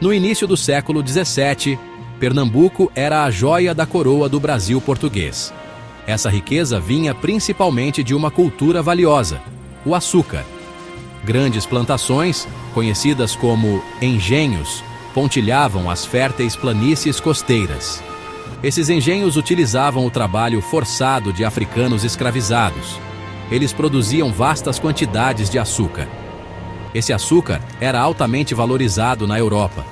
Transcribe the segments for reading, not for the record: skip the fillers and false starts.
No início do século XVII, Pernambuco era a joia da coroa do Brasil português. Essa riqueza vinha principalmente de uma cultura valiosa, o açúcar. Grandes plantações, conhecidas como engenhos, pontilhavam as férteis planícies costeiras. Esses engenhos utilizavam o trabalho forçado de africanos escravizados. Eles produziam vastas quantidades de açúcar. Esse açúcar era altamente valorizado na Europa.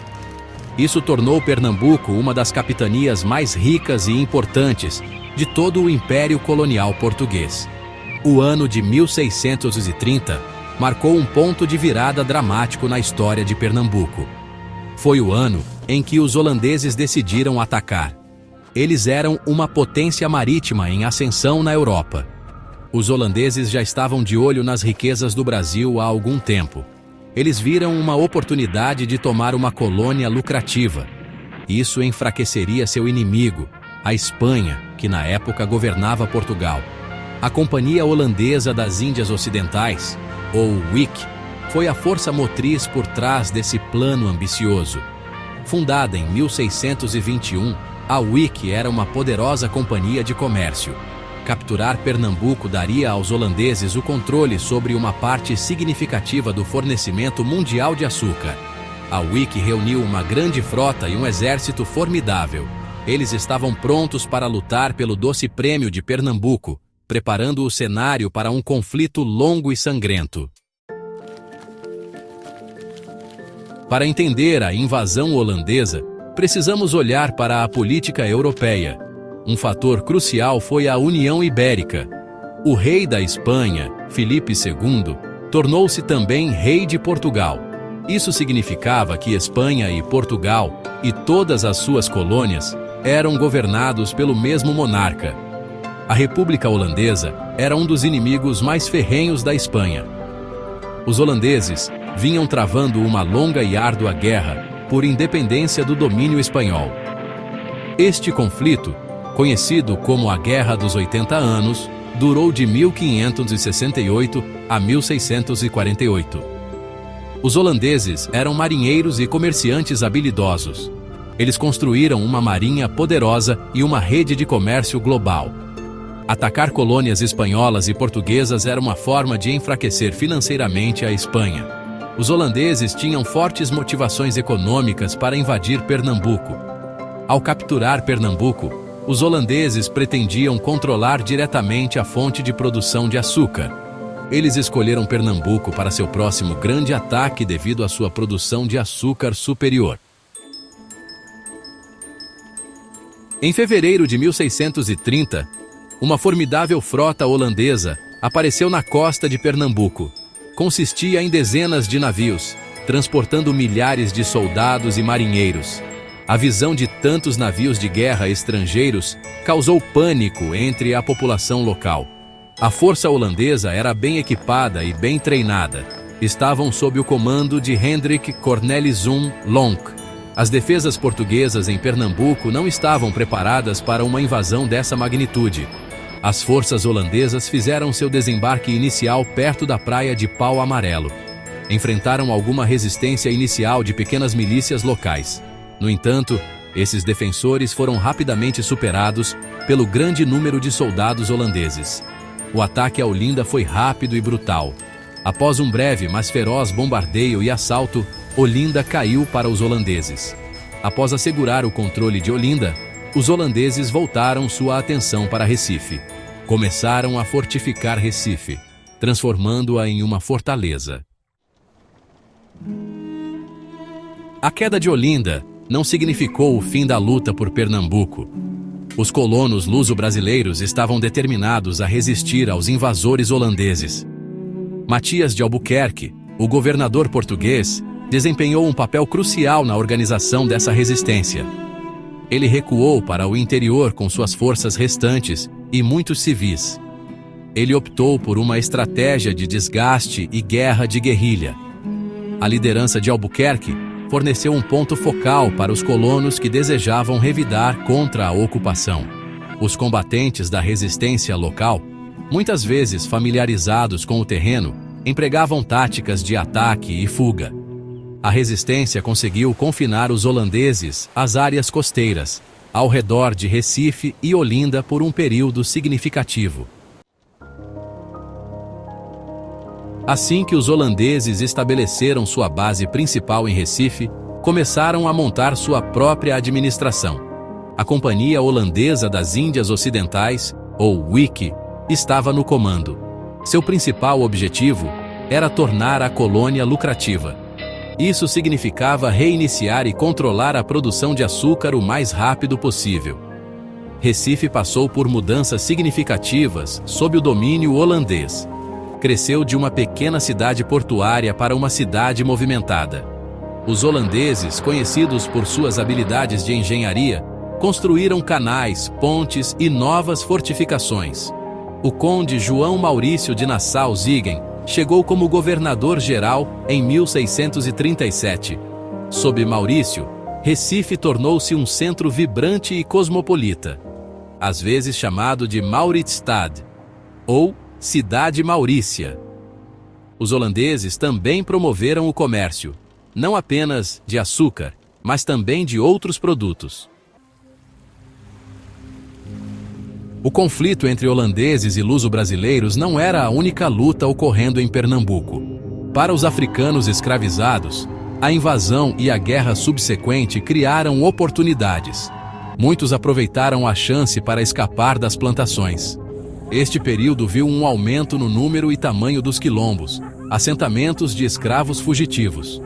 Isso tornou Pernambuco uma das capitanias mais ricas e importantes de todo o Império Colonial Português. O ano de 1630 marcou um ponto de virada dramático na história de Pernambuco. Foi o ano em que os holandeses decidiram atacar. Eles eram uma potência marítima em ascensão na Europa. Os holandeses já estavam de olho nas riquezas do Brasil há algum tempo. Eles viram uma oportunidade de tomar uma colônia lucrativa. Isso enfraqueceria seu inimigo, a Espanha, que na época governava Portugal. A Companhia Holandesa das Índias Ocidentais, ou WIC, foi a força motriz por trás desse plano ambicioso. Fundada em 1621, a WIC era uma poderosa companhia de comércio. Capturar Pernambuco daria aos holandeses o controle sobre uma parte significativa do fornecimento mundial de açúcar. A WIC reuniu uma grande frota e um exército formidável. Eles estavam prontos para lutar pelo doce prêmio de Pernambuco, preparando o cenário para um conflito longo e sangrento. Para entender a invasão holandesa, precisamos olhar para a política europeia. Um fator crucial foi a União Ibérica. O rei da Espanha, Filipe II, tornou-se também rei de Portugal. Isso significava que Espanha e Portugal, e todas as suas colônias, eram governados pelo mesmo monarca. A República Holandesa era um dos inimigos mais ferrenhos da Espanha. Os holandeses vinham travando uma longa e árdua guerra por independência do domínio espanhol. Este conflito, conhecido como a Guerra dos 80 Anos, durou de 1568 a 1648. Os holandeses eram marinheiros e comerciantes habilidosos. Eles construíram uma marinha poderosa e uma rede de comércio global. Atacar colônias espanholas e portuguesas era uma forma de enfraquecer financeiramente a Espanha. Os holandeses tinham fortes motivações econômicas para invadir Pernambuco. Ao capturar Pernambuco, os holandeses pretendiam controlar diretamente a fonte de produção de açúcar. Eles escolheram Pernambuco para seu próximo grande ataque devido à sua produção de açúcar superior. Em fevereiro de 1630, uma formidável frota holandesa apareceu na costa de Pernambuco. Consistia em dezenas de navios, transportando milhares de soldados e marinheiros. A visão de tantos navios de guerra estrangeiros causou pânico entre a população local. A força holandesa era bem equipada e bem treinada. Estavam sob o comando de Hendrik Corneliszoon Lonck. As defesas portuguesas em Pernambuco não estavam preparadas para uma invasão dessa magnitude. As forças holandesas fizeram seu desembarque inicial perto da praia de Pau Amarelo. Enfrentaram alguma resistência inicial de pequenas milícias locais. No entanto, esses defensores foram rapidamente superados pelo grande número de soldados holandeses. O ataque a Olinda foi rápido e brutal. Após um breve, mas feroz bombardeio e assalto, Olinda caiu para os holandeses. Após assegurar o controle de Olinda, os holandeses voltaram sua atenção para Recife. Começaram a fortificar Recife, transformando-a em uma fortaleza. A queda de Olinda não significou o fim da luta por Pernambuco. Os colonos luso-brasileiros estavam determinados a resistir aos invasores holandeses. Matias de Albuquerque, o governador português, desempenhou um papel crucial na organização dessa resistência. Ele recuou para o interior com suas forças restantes e muitos civis. Ele optou por uma estratégia de desgaste e guerra de guerrilha. A liderança de Albuquerque forneceu um ponto focal para os colonos que desejavam revidar contra a ocupação. Os combatentes da resistência local, muitas vezes familiarizados com o terreno, empregavam táticas de ataque e fuga. A resistência conseguiu confinar os holandeses às áreas costeiras, ao redor de Recife e Olinda por um período significativo. Assim que os holandeses estabeleceram sua base principal em Recife, começaram a montar sua própria administração. A Companhia Holandesa das Índias Ocidentais, ou WIC, estava no comando. Seu principal objetivo era tornar a colônia lucrativa. Isso significava reiniciar e controlar a produção de açúcar o mais rápido possível. Recife passou por mudanças significativas sob o domínio holandês. Cresceu de uma pequena cidade portuária para uma cidade movimentada. Os holandeses, conhecidos por suas habilidades de engenharia, construíram canais, pontes e novas fortificações. O conde João Maurício de Nassau-Siegen chegou como governador-geral em 1637. Sob Maurício, Recife tornou-se um centro vibrante e cosmopolita, às vezes chamado de Mauritsstad, ou Cidade Maurícia. Os holandeses também promoveram o comércio, não apenas de açúcar, mas também de outros produtos. O conflito entre holandeses e luso-brasileiros não era a única luta ocorrendo em Pernambuco. Para os africanos escravizados, a invasão e a guerra subsequente criaram oportunidades. Muitos aproveitaram a chance para escapar das plantações. Este período viu um aumento no número e tamanho dos quilombos, assentamentos de escravos fugitivos.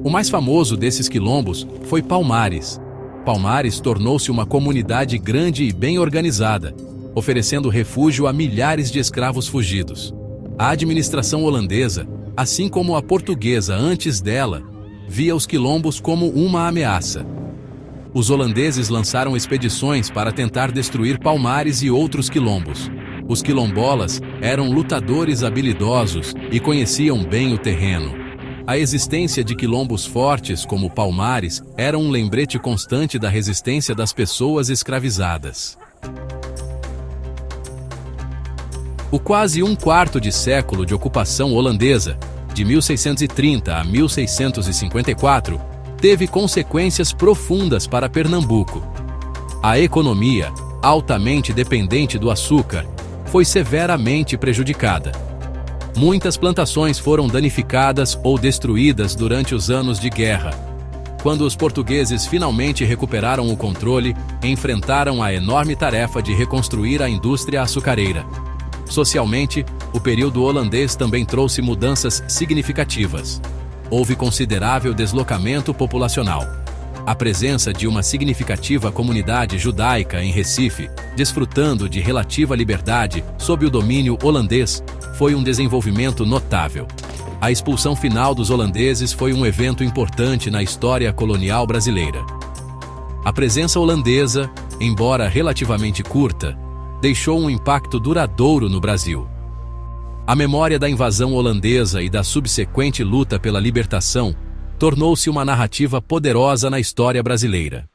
O mais famoso desses quilombos foi Palmares. Palmares tornou-se uma comunidade grande e bem organizada, oferecendo refúgio a milhares de escravos fugidos. A administração holandesa, assim como a portuguesa antes dela, via os quilombos como uma ameaça. Os holandeses lançaram expedições para tentar destruir Palmares e outros quilombos. Os quilombolas eram lutadores habilidosos e conheciam bem o terreno. A existência de quilombos fortes como Palmares era um lembrete constante da resistência das pessoas escravizadas. O quase um quarto de século de ocupação holandesa, de 1630 a 1654, teve consequências profundas para Pernambuco. A economia, altamente dependente do açúcar, foi severamente prejudicada. Muitas plantações foram danificadas ou destruídas durante os anos de guerra. Quando os portugueses finalmente recuperaram o controle, enfrentaram a enorme tarefa de reconstruir a indústria açucareira. Socialmente, o período holandês também trouxe mudanças significativas. Houve considerável deslocamento populacional. A presença de uma significativa comunidade judaica em Recife, desfrutando de relativa liberdade sob o domínio holandês, foi um desenvolvimento notável. A expulsão final dos holandeses foi um evento importante na história colonial brasileira. A presença holandesa, embora relativamente curta, deixou um impacto duradouro no Brasil. A memória da invasão holandesa e da subsequente luta pela libertação tornou-se uma narrativa poderosa na história brasileira.